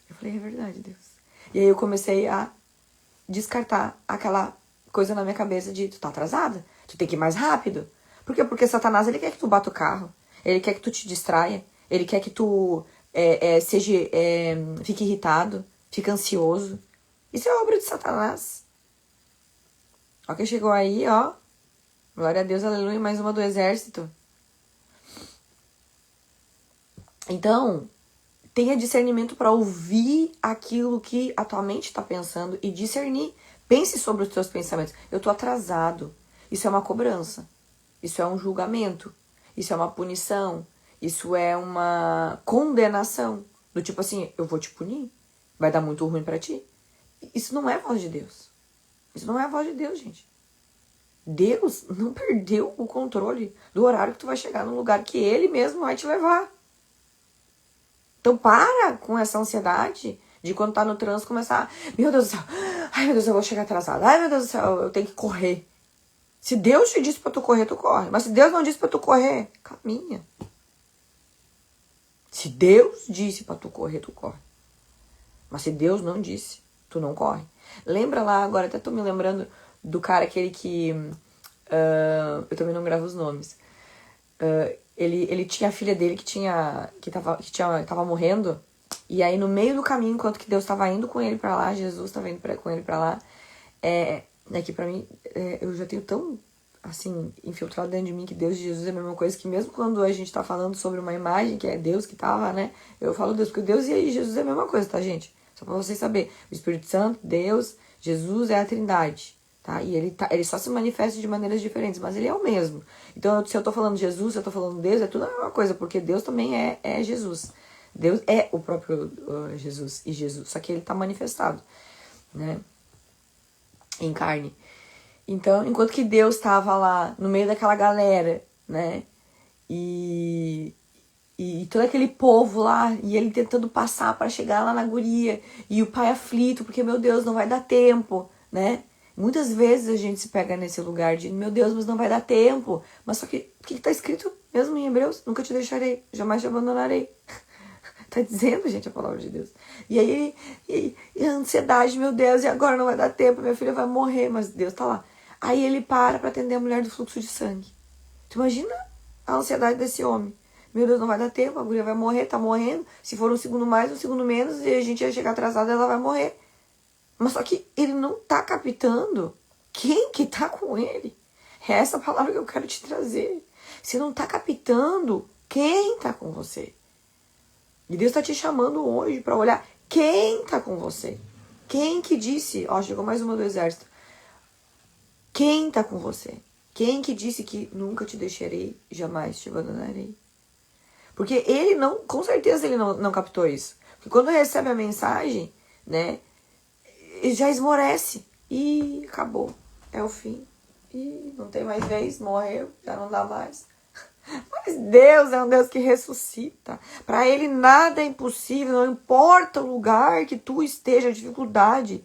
Eu falei, é verdade, Deus. E aí eu comecei a descartar aquela coisa na minha cabeça de, tu tá atrasada? Tu tem que ir mais rápido. Por quê? Porque Satanás, ele quer que tu bata o carro. Ele quer que tu te distraia. Ele quer que tu fique irritado, fique ansioso. Isso é obra de Satanás. Ó, quem chegou aí, ó. Glória a Deus, aleluia, mais uma do exército. Então, tenha discernimento para ouvir aquilo que a tua mente está pensando e discernir. Pense sobre os teus pensamentos. Eu tô atrasado. Isso é uma cobrança. Isso é um julgamento. Isso é uma punição. Isso é uma condenação. Do tipo assim, eu vou te punir. Vai dar muito ruim para ti. Isso não é a voz de Deus. Isso não é a voz de Deus, gente. Deus não perdeu o controle do horário que tu vai chegar no lugar que Ele mesmo vai te levar. Então para com essa ansiedade de quando tá no trânsito começar, meu Deus do céu, ai meu Deus, eu vou chegar atrasada, ai meu Deus do céu, eu tenho que correr. Se Deus te disse pra tu correr, tu corre. Mas se Deus não disse pra tu correr, caminha. Se Deus disse pra tu correr, tu corre. Mas se Deus não disse, tu não corre. Lembra lá, agora até tô me lembrando do cara aquele que... eu também não gravo os nomes. Ele tinha a filha dele que tava morrendo. E aí no meio do caminho, enquanto que Deus estava indo com ele pra lá, Jesus estava indo com ele pra lá, que pra mim, eu já tenho tão, assim, infiltrado dentro de mim que Deus e Jesus é a mesma coisa, que mesmo quando a gente tá falando sobre uma imagem, que é Deus que tava, né, eu falo Deus, porque Deus e Jesus é a mesma coisa, tá, gente? Só pra vocês saberem. O Espírito Santo, Deus, Jesus é a Trindade, tá? E ele só se manifesta de maneiras diferentes, mas ele é o mesmo. Então, se eu tô falando Jesus, se eu tô falando Deus, é tudo a mesma coisa, porque Deus também é Jesus. Deus é o próprio Jesus, e Jesus, só que ele tá manifestado, né, em carne. Então, enquanto que Deus tava lá no meio daquela galera, né, e todo aquele povo lá, e ele tentando passar para chegar lá na guria, e o pai aflito, porque, meu Deus, não vai dar tempo, né? Muitas vezes a gente se pega nesse lugar de, meu Deus, mas não vai dar tempo. Mas só que, o que tá escrito mesmo em Hebreus? Nunca te deixarei, jamais te abandonarei. Tá dizendo, gente, a palavra de Deus. E aí, e a ansiedade, meu Deus, e agora não vai dar tempo, minha filha vai morrer, mas Deus tá lá. Aí ele para atender a mulher do fluxo de sangue. Tu imagina a ansiedade desse homem. Meu Deus, não vai dar tempo, a guria vai morrer, tá morrendo. Se for um segundo mais, um segundo menos, e a gente vai chegar atrasado, ela vai morrer. Mas só que ele não tá captando quem que tá com ele. É essa palavra que eu quero te trazer. Você não tá captando quem tá com você. E Deus está te chamando hoje para olhar quem está com você. Quem que disse, ó, chegou mais uma do exército. Quem está com você? Quem que disse que nunca te deixarei, jamais te abandonarei? Porque ele não, com certeza ele não captou isso. Porque quando recebe a mensagem, né, ele já esmorece. E acabou. É o fim. E não tem mais vez, morreu, já não dá mais. Mas Deus é um Deus que ressuscita. Para ele nada é impossível, não importa o lugar que tu esteja, a dificuldade.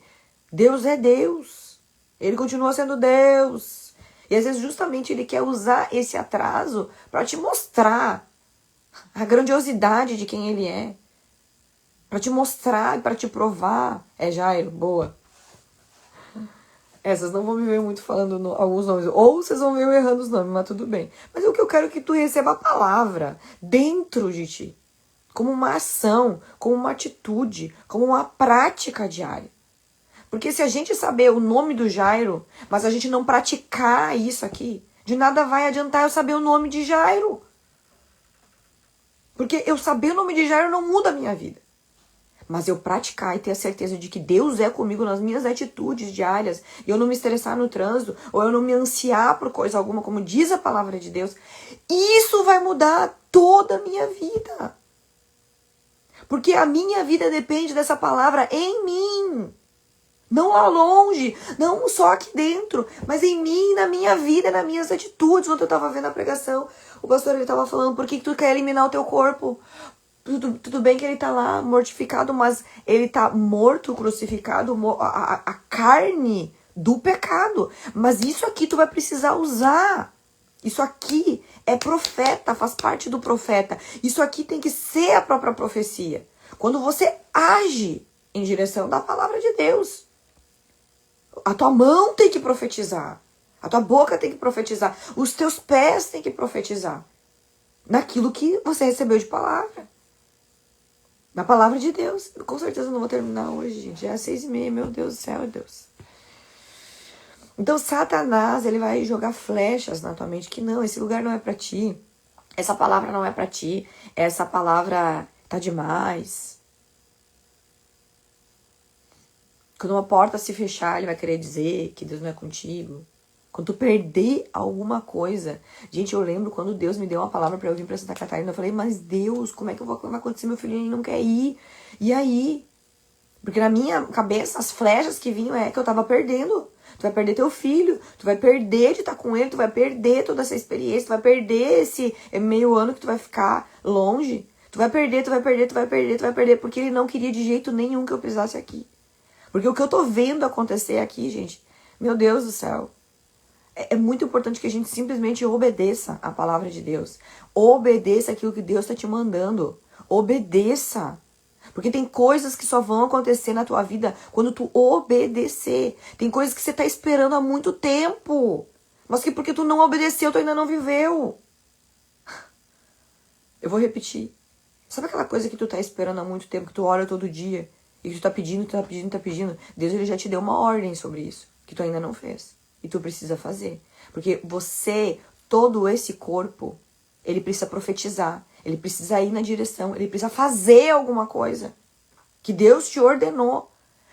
Deus é Deus. Ele continua sendo Deus. E às vezes justamente ele quer usar esse atraso para te mostrar a grandiosidade de quem ele é. Para te mostrar, para te provar. É Jairo, boa. Vocês não vão me ver muito falando alguns nomes. Ou vocês vão ver eu errando os nomes, mas tudo bem. Mas o que eu quero é que tu receba a palavra dentro de ti. Como uma ação, como uma atitude, como uma prática diária. Porque se a gente saber o nome do Jairo, mas a gente não praticar isso aqui, de nada vai adiantar eu saber o nome de Jairo. Porque eu saber o nome de Jairo não muda a minha vida. Mas eu praticar e ter a certeza de que Deus é comigo nas minhas atitudes diárias, e eu não me estressar no trânsito, ou eu não me ansiar por coisa alguma, como diz a palavra de Deus, isso vai mudar toda a minha vida. Porque a minha vida depende dessa palavra em mim. Não lá longe, não só aqui dentro, mas em mim, na minha vida, nas minhas atitudes. Ontem eu estava vendo a pregação, o pastor ele estava falando, por que tu quer eliminar o teu corpo? Tudo bem que ele tá lá mortificado, mas ele tá morto, crucificado, a carne do pecado. Mas isso aqui tu vai precisar usar. Isso aqui é profeta, faz parte do profeta. Isso aqui tem que ser a própria profecia. Quando você age em direção da palavra de Deus. A tua mão tem que profetizar. A tua boca tem que profetizar. Os teus pés têm que profetizar. Naquilo que você recebeu de palavra. Na palavra de Deus. Com certeza eu não vou terminar hoje, gente. Já é 6h30, meu Deus do céu, Deus. Então, Satanás, ele vai jogar flechas na tua mente. Que não, esse lugar não é pra ti. Essa palavra não é pra ti. Essa palavra tá demais. Quando uma porta se fechar, ele vai querer dizer que Deus não é contigo. Quando tu perder alguma coisa. Gente, eu lembro quando Deus me deu uma palavra pra eu vir pra Santa Catarina. Eu falei, mas Deus, como é que vai acontecer? Meu filho ele não quer ir. E aí? Porque na minha cabeça, as flechas que vinham é que eu tava perdendo. Tu vai perder teu filho. Tu vai perder de estar com ele. Tu vai perder toda essa experiência. Tu vai perder esse meio ano que tu vai ficar longe. Tu vai perder, tu vai perder, tu vai perder, tu vai perder. Porque ele não queria de jeito nenhum que eu pisasse aqui. Porque o que eu tô vendo acontecer aqui, gente, meu Deus do céu. É muito importante que a gente simplesmente obedeça a palavra de Deus. Obedeça aquilo que Deus está te mandando. Obedeça. Porque tem coisas que só vão acontecer na tua vida quando tu obedecer. Tem coisas que você está esperando há muito tempo. Mas que porque tu não obedeceu, tu ainda não viveu. Eu vou repetir. Sabe aquela coisa que tu tá esperando há muito tempo, que tu ora todo dia, e que tu tá pedindo, tu tá pedindo, tá pedindo? Deus ele já te deu uma ordem sobre isso, que tu ainda não fez. E tu precisa fazer. Porque você, todo esse corpo, ele precisa profetizar. Ele precisa ir na direção. Ele precisa fazer alguma coisa. Que Deus te ordenou.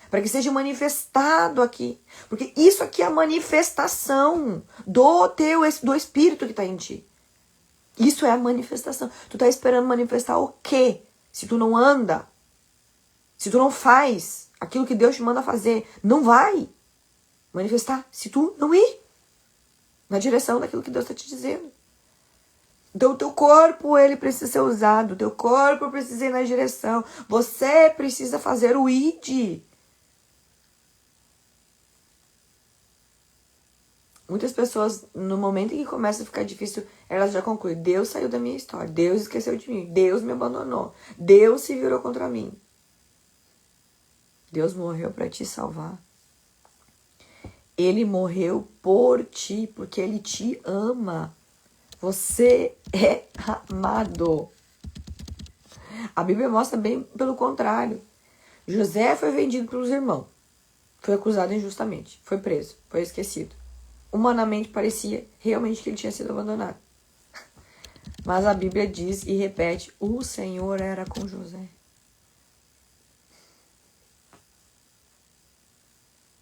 Para que seja manifestado aqui. Porque isso aqui é a manifestação do Espírito que está em ti. Isso é a manifestação. Tu tá esperando manifestar o quê? Se tu não anda. Se tu não faz aquilo que Deus te manda fazer. Não vai manifestar se tu não ir na direção daquilo que Deus está te dizendo. Então o teu corpo, ele precisa ser usado. O teu corpo precisa ir na direção. Você precisa fazer o id. Muitas pessoas, no momento em que começa a ficar difícil, elas já concluem. Deus saiu da minha história. Deus esqueceu de mim. Deus me abandonou. Deus se virou contra mim. Deus morreu para te salvar. Ele morreu por ti, porque ele te ama. Você é amado. A Bíblia mostra bem pelo contrário. José foi vendido pelos irmãos. Foi acusado injustamente. Foi preso. Foi esquecido. Humanamente parecia realmente que ele tinha sido abandonado. Mas a Bíblia diz e repete, o Senhor era com José.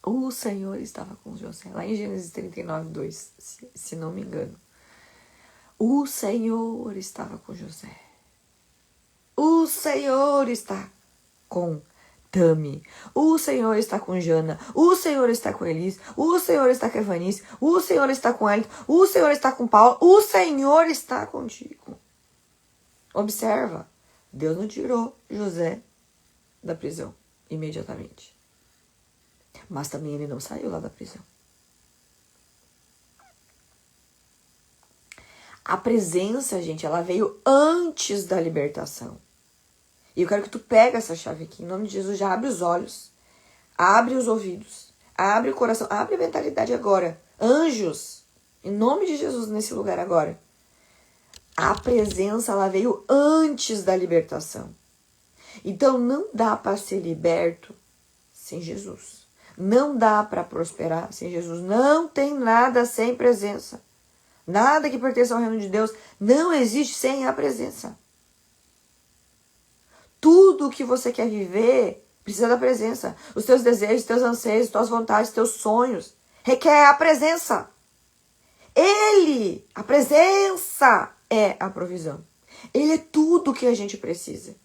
O Senhor estava com José. Lá em Gênesis 39, 2, se não me engano. O Senhor estava com José. O Senhor está com Tami. O Senhor está com Jana. O Senhor está com Elis. O Senhor está com Evanice. O Senhor está com Elton. O Senhor está com Paulo. O Senhor está contigo. Observa. Deus não tirou José da prisão imediatamente. Mas também ele não saiu lá da prisão. A presença, gente, ela veio antes da libertação. E eu quero que tu pegue essa chave aqui. Em nome de Jesus, já abre os olhos. Abre os ouvidos. Abre o coração. Abre a mentalidade agora. Anjos, em nome de Jesus, nesse lugar agora. A presença, ela veio antes da libertação. Então, não dá para ser liberto sem Jesus. Não dá para prosperar sem Jesus. Não tem nada sem presença. Nada que pertença ao reino de Deus não existe sem a presença. Tudo que você quer viver precisa da presença. Os teus desejos, os teus anseios, as tuas vontades, os teus sonhos requer a presença. Ele, a presença é a provisão. Ele é tudo que a gente precisa.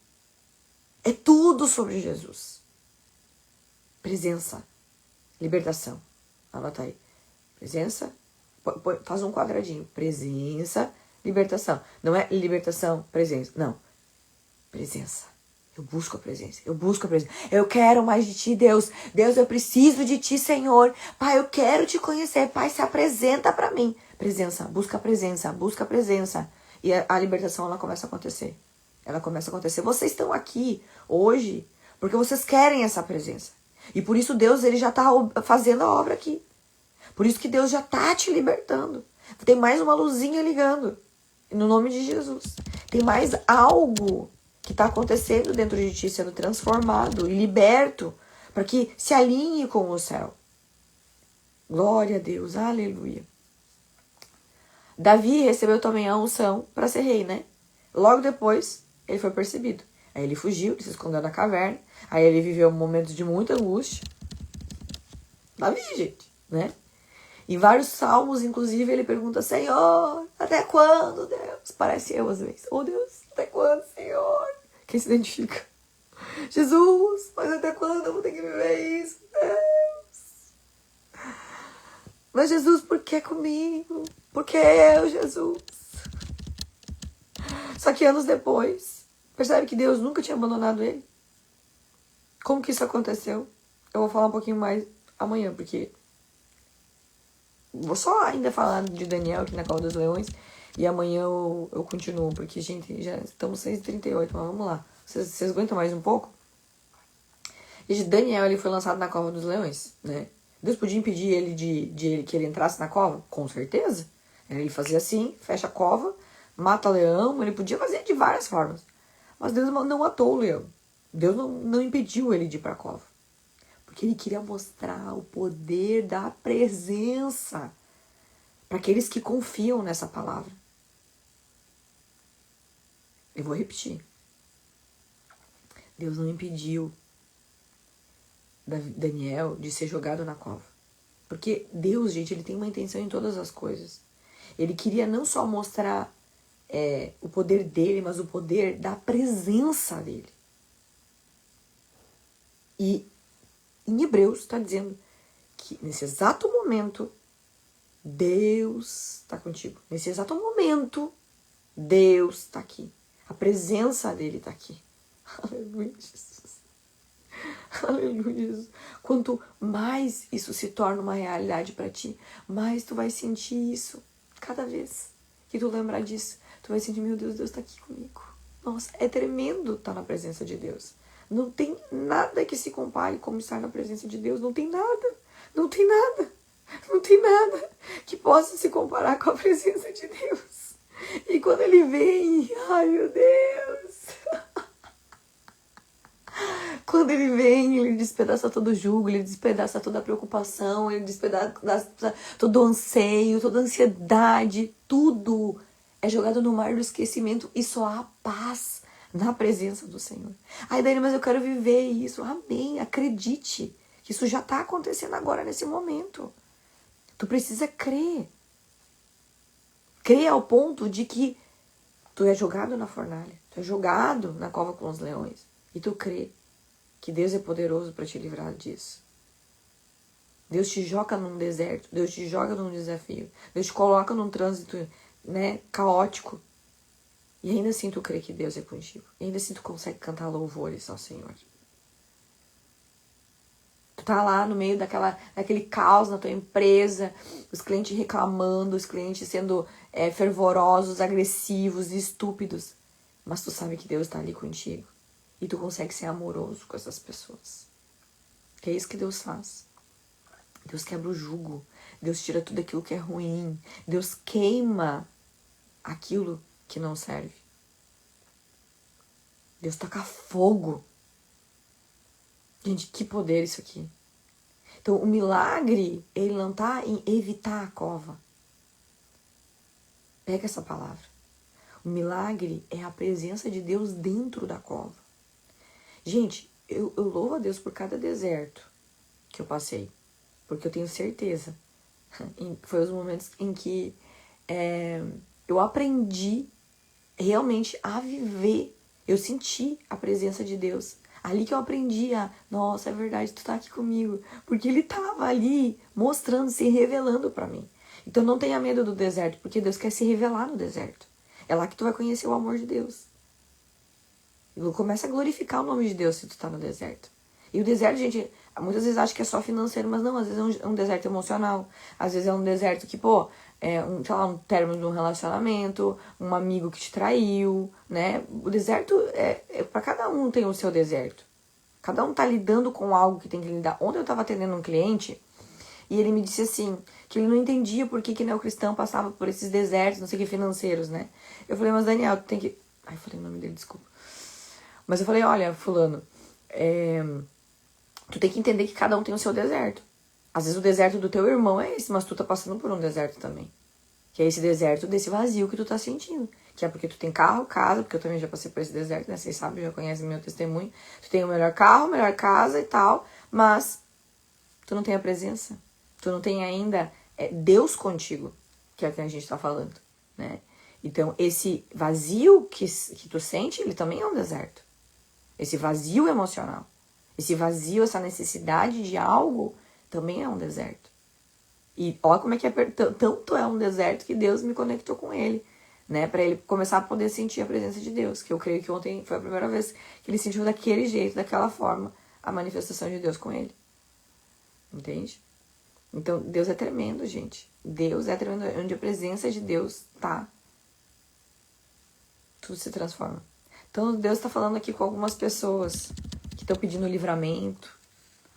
É tudo sobre Jesus. Presença. Libertação. Anota aí. Presença. Faz um quadradinho. Presença, libertação. Não é libertação, presença. Não. Presença. Eu busco a presença. Eu busco a presença. Eu quero mais de ti, Deus. Deus, eu preciso de ti, Senhor. Pai, eu quero te conhecer. Pai, se apresenta para mim. Presença. Busca a presença. Busca a presença. E a libertação, ela começa a acontecer. Ela começa a acontecer. Vocês estão aqui hoje porque vocês querem essa presença. E por isso Deus, ele já está fazendo a obra aqui. Por isso que Deus já está te libertando. Tem mais uma luzinha ligando. No nome de Jesus. Tem mais algo que está acontecendo dentro de ti, sendo transformado e liberto, para que se alinhe com o céu. Glória a Deus. Aleluia. Davi recebeu também a unção para ser rei, né? Logo depois, ele foi percebido. Aí ele fugiu, ele se escondeu na caverna. Aí ele viveu momentos de muita angústia. Davi, gente, né? Em vários salmos, inclusive, ele pergunta, Senhor, até quando, Deus? Parece eu às vezes. Oh, Deus, até quando, Senhor? Quem se identifica? Jesus, mas até quando eu vou ter que viver isso, Deus? Mas Jesus, por que comigo? Por que eu, Jesus? Só que anos depois, percebe que Deus nunca tinha abandonado ele? Como que isso aconteceu? Eu vou falar um pouquinho mais amanhã, porque vou só ainda falar de Daniel aqui na Cova dos Leões. E amanhã eu continuo, porque, gente, já estamos 6h38, mas vamos lá. Vocês aguentam mais um pouco? E Daniel, ele foi lançado na Cova dos Leões, né? Deus podia impedir ele de que ele entrasse na cova? Com certeza. Ele fazia assim, fecha a cova, mata o leão, ele podia fazer de várias formas. Mas Deus não matou o leão. Deus não impediu ele de ir para a cova. Porque ele queria mostrar o poder da presença para aqueles que confiam nessa palavra. Eu vou repetir. Deus não impediu Daniel de ser jogado na cova. Porque Deus, gente, ele tem uma intenção em todas as coisas. Ele queria não só mostrar o poder dele, mas o poder da presença dele. E em Hebreus está dizendo que nesse exato momento, Deus está contigo. Nesse exato momento, Deus está aqui. A presença dele está aqui. Aleluia, Jesus. Aleluia, Jesus. Quanto mais isso se torna uma realidade para ti, mais tu vai sentir isso. Cada vez que tu lembrar disso, tu vai sentir, meu Deus, Deus está aqui comigo. Nossa, é tremendo estar na presença de Deus. Não tem nada que se compare como estar na presença de Deus. Não tem nada. Não tem nada. Não tem nada que possa se comparar com a presença de Deus. E quando ele vem, ai meu Deus. Quando ele vem, ele despedaça todo o jugo, ele despedaça toda a preocupação, ele despedaça todo o anseio, toda a ansiedade, tudo é jogado no mar do esquecimento e só há paz na presença do Senhor. Ai, Dani, mas eu quero viver isso. Amém, acredite que isso já está acontecendo agora, nesse momento. Tu precisa crer. Crer ao ponto de que tu é jogado na fornalha, tu é jogado na cova com os leões. E tu crê que Deus é poderoso para te livrar disso. Deus te joga num deserto, Deus te joga num desafio, Deus te coloca num trânsito, né, caótico. E ainda assim tu crê que Deus é contigo. E ainda assim tu consegue cantar louvores ao Senhor. Tu tá lá no meio daquele caos na tua empresa, os clientes reclamando, os clientes sendo fervorosos, agressivos, estúpidos. Mas tu sabe que Deus tá ali contigo. E tu consegue ser amoroso com essas pessoas. Que é isso que Deus faz. Deus quebra o jugo. Deus tira tudo aquilo que é ruim. Deus queima aquilo que não serve. Deus taca fogo. Gente, que poder isso aqui. Então, o milagre, ele não tá em evitar a cova. Pega essa palavra. O milagre é a presença de Deus dentro da cova. Gente, eu louvo a Deus por cada deserto que eu passei. Porque eu tenho certeza. Foi os momentos em que eu aprendi realmente a viver. Eu senti a presença de Deus. Ali que eu aprendi nossa, é verdade, tu tá aqui comigo. Porque ele tava ali mostrando, se revelando pra mim. Então não tenha medo do deserto, porque Deus quer se revelar no deserto. É lá que tu vai conhecer o amor de Deus. Começa a glorificar o nome de Deus se tu tá no deserto. E o deserto, gente, muitas vezes acha que é só financeiro, mas não, às vezes é um deserto emocional. Às vezes é um deserto que, um término de um relacionamento, um amigo que te traiu, né? O deserto para cada um tem o seu deserto. Cada um tá lidando com algo que tem que lidar. Ontem eu tava atendendo um cliente e ele me disse assim, que ele não entendia por que neocristão passava por esses desertos, não sei o que, financeiros, né? Eu falei, mas Daniel, tu tem que... Ai, falei o nome dele, desculpa. Mas eu falei, olha, fulano, tu tem que entender que cada um tem o seu deserto. Às vezes o deserto do teu irmão é esse, mas tu tá passando por um deserto também. Que é esse deserto desse vazio que tu tá sentindo. Que é porque tu tem carro, casa, porque eu também já passei por esse deserto, né? Vocês sabem, já conhecem meu testemunho. Tu tem o melhor carro, melhor casa e tal, mas tu não tem a presença. Tu não tem ainda Deus contigo, que é o que a gente tá falando, né? Então, esse vazio que tu sente, ele também é um deserto. Esse vazio emocional. Esse vazio, essa necessidade de algo, também é um deserto. E olha como é que tanto é um deserto que Deus me conectou com ele, né? Pra ele começar a poder sentir a presença de Deus. Que eu creio que ontem foi a primeira vez que ele sentiu daquele jeito, daquela forma, a manifestação de Deus com ele. Entende? Então, Deus é tremendo, gente. Deus é tremendo. Onde a presença de Deus tá, tudo se transforma. Então, Deus tá falando aqui com algumas pessoas que estão pedindo livramento.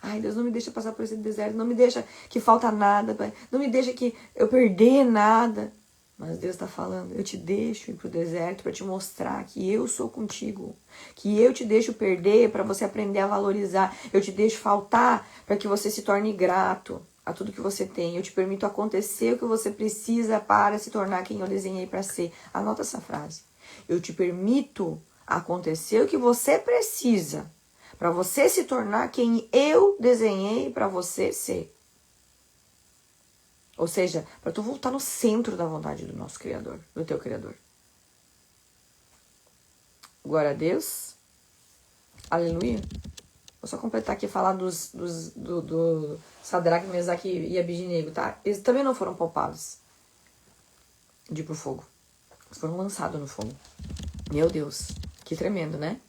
Ai, Deus, não me deixa passar por esse deserto. Não me deixa que falta nada, Pai. Não me deixa que eu perder nada. Mas Deus tá falando, eu te deixo ir pro deserto para te mostrar que eu sou contigo. Que eu te deixo perder para você aprender a valorizar. Eu te deixo faltar para que você se torne grato a tudo que você tem. Eu te permito acontecer o que você precisa para se tornar quem eu desenhei para ser. Anota essa frase. Eu te permito acontecer o que você precisa para você se tornar quem eu desenhei para você ser. Ou seja, para tu voltar no centro da vontade do nosso Criador, do teu Criador. Glória a Deus. Aleluia. Vou só completar aqui e falar do Sadraque, Mesaque e Abednego, tá? Eles também não foram poupados de ir pro fogo. Eles foram lançados no fogo. Meu Deus, que tremendo, né?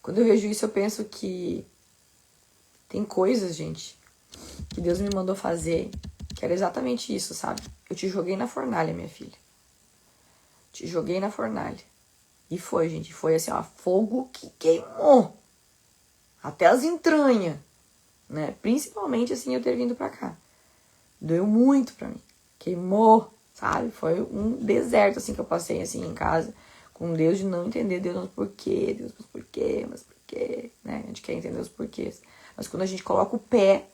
Quando eu vejo isso, eu penso que tem coisas, gente, que Deus me mandou fazer, que era exatamente isso, sabe? Eu te joguei na fornalha, minha filha. Te joguei na fornalha. E foi, gente, foi assim, ó, fogo que queimou. Até as entranhas, né? Principalmente, assim, eu ter vindo pra cá. Doeu muito pra mim. Queimou, sabe? Foi um deserto, assim, que eu passei, assim, em casa, com Deus, de não entender Deus, mas por quê? Deus, mas por quê? Né? A gente quer entender os porquês. Mas quando a gente coloca o pé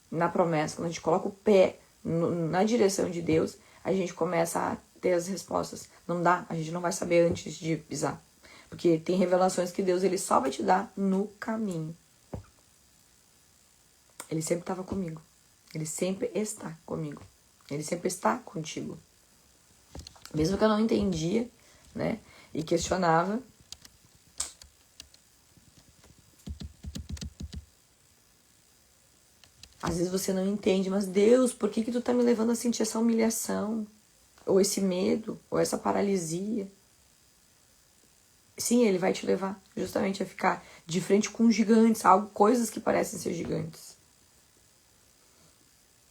na promessa, quando a gente coloca o pé na direção de Deus, a gente começa a ter as respostas. Não dá, a gente não vai saber antes de pisar. Porque tem revelações que Deus ele só vai te dar no caminho. Ele sempre estava comigo. Ele sempre está comigo. Ele sempre está contigo. Mesmo que eu não entendia, né? E questionava. Às vezes você não entende, mas Deus, por que tu tá me levando a sentir essa humilhação? Ou esse medo? Ou essa paralisia? Sim, ele vai te levar justamente a ficar de frente com gigantes, coisas que parecem ser gigantes.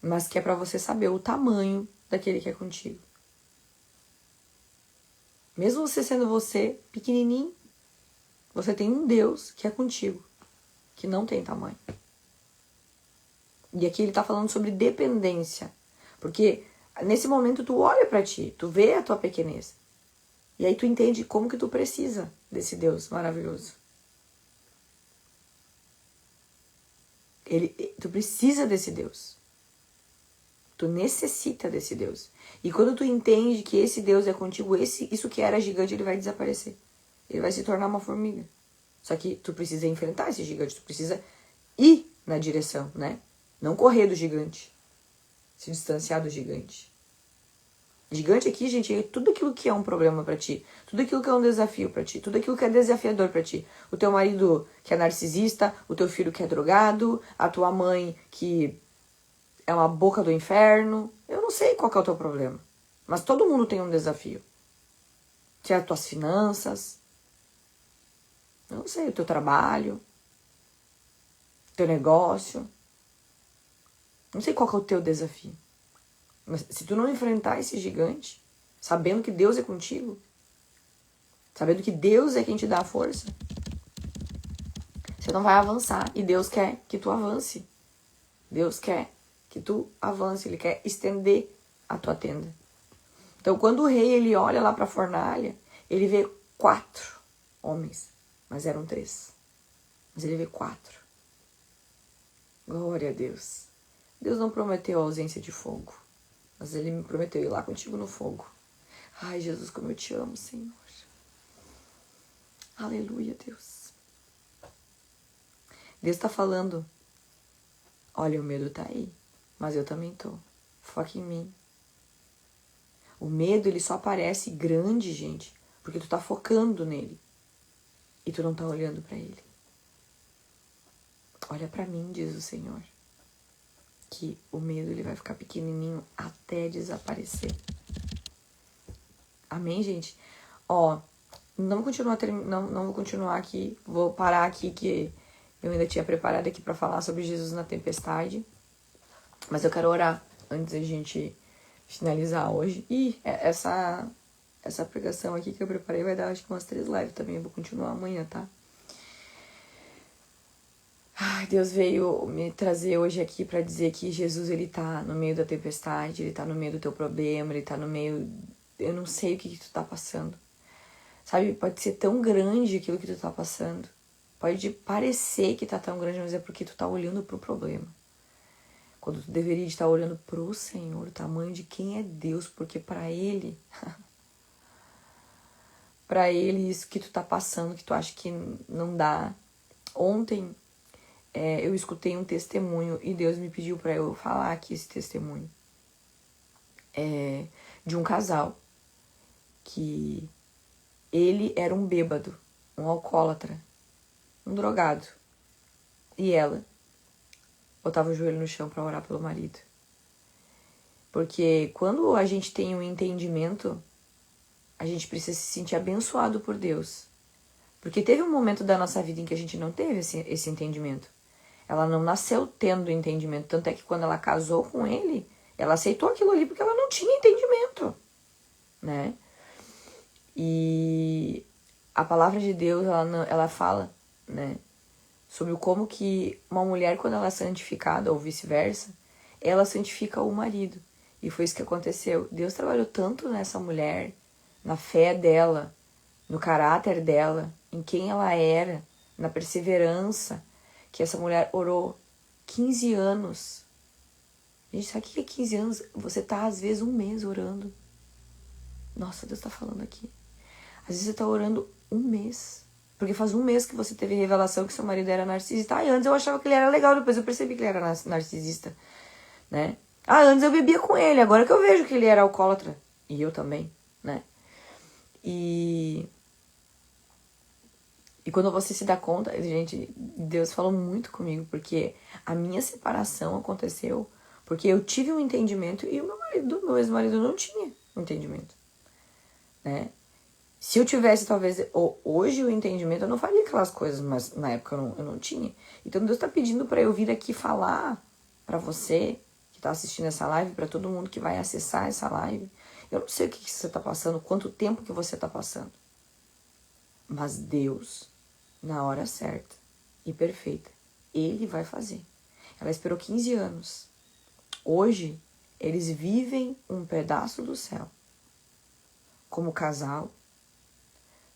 Mas que é pra você saber o tamanho daquele que é contigo. Mesmo você sendo você pequenininho, você tem um Deus que é contigo, que não tem tamanho. E aqui ele tá falando sobre dependência. Porque nesse momento tu olha pra ti, tu vê a tua pequenez. E aí tu entende como que tu precisa desse Deus maravilhoso. Tu precisa desse Deus. Tu necessita desse Deus. E quando tu entende que esse Deus é contigo, isso que era gigante, ele vai desaparecer. Ele vai se tornar uma formiga. Só que tu precisa enfrentar esse gigante, tu precisa ir na direção, né? Não correr do gigante. Se distanciar do gigante. Gigante aqui, gente, é tudo aquilo que é um problema pra ti. Tudo aquilo que é um desafio pra ti. Tudo aquilo que é desafiador pra ti. O teu marido que é narcisista, o teu filho que é drogado, a tua mãe que é uma boca do inferno. Eu não sei qual que é o teu problema. Mas todo mundo tem um desafio. Se é as tuas finanças. Eu não sei, o teu trabalho. Teu negócio. Não sei qual que é o teu desafio. Mas se tu não enfrentar esse gigante, sabendo que Deus é contigo, sabendo que Deus é quem te dá a força, você não vai avançar. E Deus quer que tu avance. Deus quer que tu avance. Ele quer estender a tua tenda. Então, quando o rei ele olha lá para a fornalha, ele vê 4 homens. Mas eram 3. Mas ele vê 4. Glória a Deus. Deus não prometeu a ausência de fogo. Mas ele me prometeu ir lá contigo no fogo. Ai, Jesus, como eu te amo, Senhor. Aleluia, Deus. Deus tá falando. Olha, o medo tá aí. Mas eu também tô. Foca em mim. O medo, ele só aparece grande, gente. Porque tu tá focando nele. E tu não tá olhando pra ele. Olha pra mim, diz o Senhor. Que o medo ele vai ficar pequenininho até desaparecer. Amém, gente? Ó, não vou continuar aqui. Vou parar aqui que eu ainda tinha preparado aqui para falar sobre Jesus na tempestade. Mas eu quero orar antes da gente finalizar hoje. E essa pregação aqui que eu preparei vai dar acho que umas 3 lives também. Eu vou continuar amanhã, tá? Ai, Deus veio me trazer hoje aqui pra dizer que Jesus, ele tá no meio da tempestade, ele tá no meio do teu problema, ele tá no meio... Eu não sei o que tu tá passando. Sabe, pode ser tão grande aquilo que tu tá passando. Pode parecer que tá tão grande, mas é porque tu tá olhando pro problema. Quando tu deveria estar olhando pro Senhor, o tamanho de quem é Deus, porque pra Ele... pra Ele, isso que tu tá passando, que tu acha que não dá. Ontem... eu escutei um testemunho e Deus me pediu para eu falar aqui esse testemunho. De um casal que ele era um bêbado, um alcoólatra, um drogado. E ela botava o joelho no chão para orar pelo marido. Porque quando a gente tem um entendimento, a gente precisa se sentir abençoado por Deus. Porque teve um momento da nossa vida em que a gente não teve esse entendimento. Ela não nasceu tendo entendimento. Tanto é que quando ela casou com ele, ela aceitou aquilo ali porque ela não tinha entendimento, né? E a palavra de Deus, ela fala, né? Sobre como que uma mulher, quando ela é santificada, ou vice-versa, ela santifica o marido. E foi isso que aconteceu. Deus trabalhou tanto nessa mulher, na fé dela, no caráter dela, em quem ela era, na perseverança, que essa mulher orou 15 anos. Gente, sabe o que é 15 anos? Você tá, às vezes, um mês orando. Nossa, Deus tá falando aqui. Às vezes você tá orando um mês. Porque faz um mês que você teve revelação que seu marido era narcisista. Antes eu achava que ele era legal, depois eu percebi que ele era narcisista, né? Antes eu bebia com ele, agora que eu vejo que ele era alcoólatra. E eu também, né? E quando você se dá conta, gente, Deus falou muito comigo, porque a minha separação aconteceu porque eu tive um entendimento e o meu ex-marido não tinha entendimento, né? Se eu tivesse, talvez, hoje o entendimento, eu não faria aquelas coisas, mas na época eu não tinha. Então Deus tá pedindo pra eu vir aqui falar pra você que tá assistindo essa live, pra todo mundo que vai acessar essa live. Eu não sei o que você tá passando, quanto tempo que você tá passando. Mas Deus, na hora certa e perfeita, Ele vai fazer. Ela esperou 15 anos. Hoje, eles vivem um pedaço do céu. Como casal,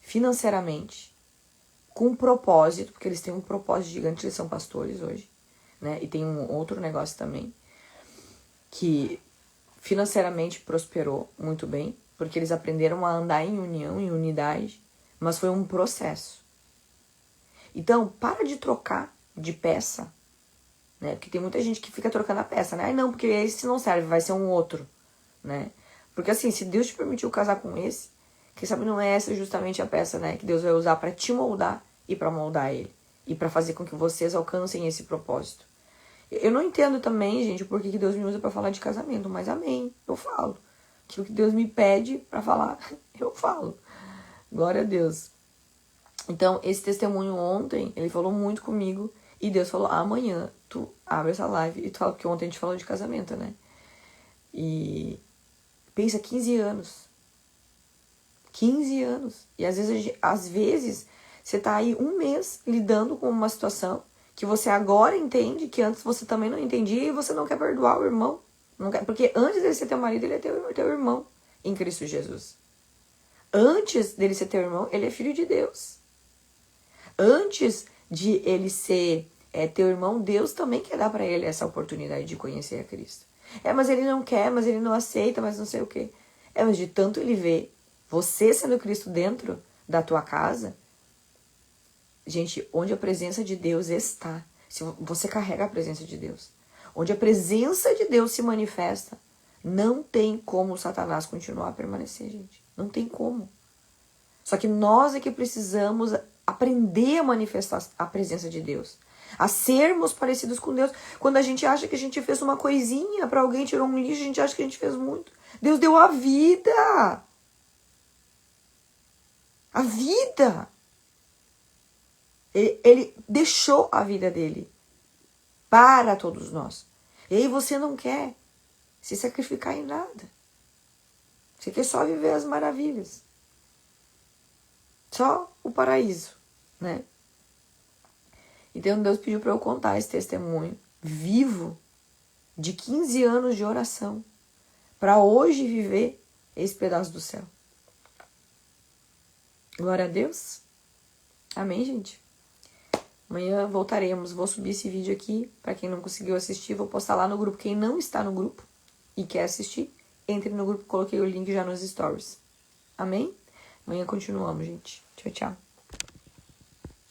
financeiramente, com um propósito, porque eles têm um propósito gigante, eles são pastores hoje, né? E tem um outro negócio também, que financeiramente prosperou muito bem, porque eles aprenderam a andar em união, em unidade, mas foi um processo. Então, para de trocar de peça, né? Porque tem muita gente que fica trocando a peça, né? Não, porque esse não serve, vai ser um outro, né? Porque assim, se Deus te permitiu casar com esse, quem sabe não é essa justamente a peça, né? Que Deus vai usar para te moldar e para moldar ele. E para fazer com que vocês alcancem esse propósito. Eu não entendo também, gente, por que Deus me usa para falar de casamento, mas amém, eu falo. Aquilo que Deus me pede para falar, eu falo. Glória a Deus. Então, esse testemunho ontem, ele falou muito comigo. E Deus falou, amanhã tu abre essa live e tu fala, porque ontem a gente falou de casamento, né? E pensa, 15 anos. 15 anos. E às vezes você tá aí um mês lidando com uma situação que você agora entende, que antes você também não entendia, e você não quer perdoar o irmão. Não quer, porque antes dele ser teu marido, ele é teu irmão em Cristo Jesus. Antes dele ser teu irmão, ele é filho de Deus. Antes de ele ser teu irmão, Deus também quer dar pra ele essa oportunidade de conhecer a Cristo. Mas ele não quer, mas ele não aceita, mas não sei o quê. Mas de tanto ele vê você sendo Cristo dentro da tua casa, gente, onde a presença de Deus está, se você carrega a presença de Deus, onde a presença de Deus se manifesta, não tem como o Satanás continuar a permanecer, gente. Não tem como. Só que nós é que precisamos aprender a manifestar a presença de Deus, a sermos parecidos com Deus. Quando a gente acha que a gente fez uma coisinha para alguém, tirou um lixo, a gente acha que a gente fez muito. Deus deu a vida. A vida. Ele deixou a vida dele para todos nós. E aí você não quer se sacrificar em nada. Você quer só viver as maravilhas. Só o paraíso, né? Então Deus pediu para eu contar esse testemunho vivo de 15 anos de oração para hoje viver esse pedaço do céu. Glória a Deus. Amém, gente? Amanhã voltaremos. Vou subir esse vídeo aqui. Para quem não conseguiu assistir, vou postar lá no grupo. Quem não está no grupo e quer assistir, entre no grupo. Coloquei o link já nos stories. Amém? Amanhã continuamos, gente. Tchau, tchau.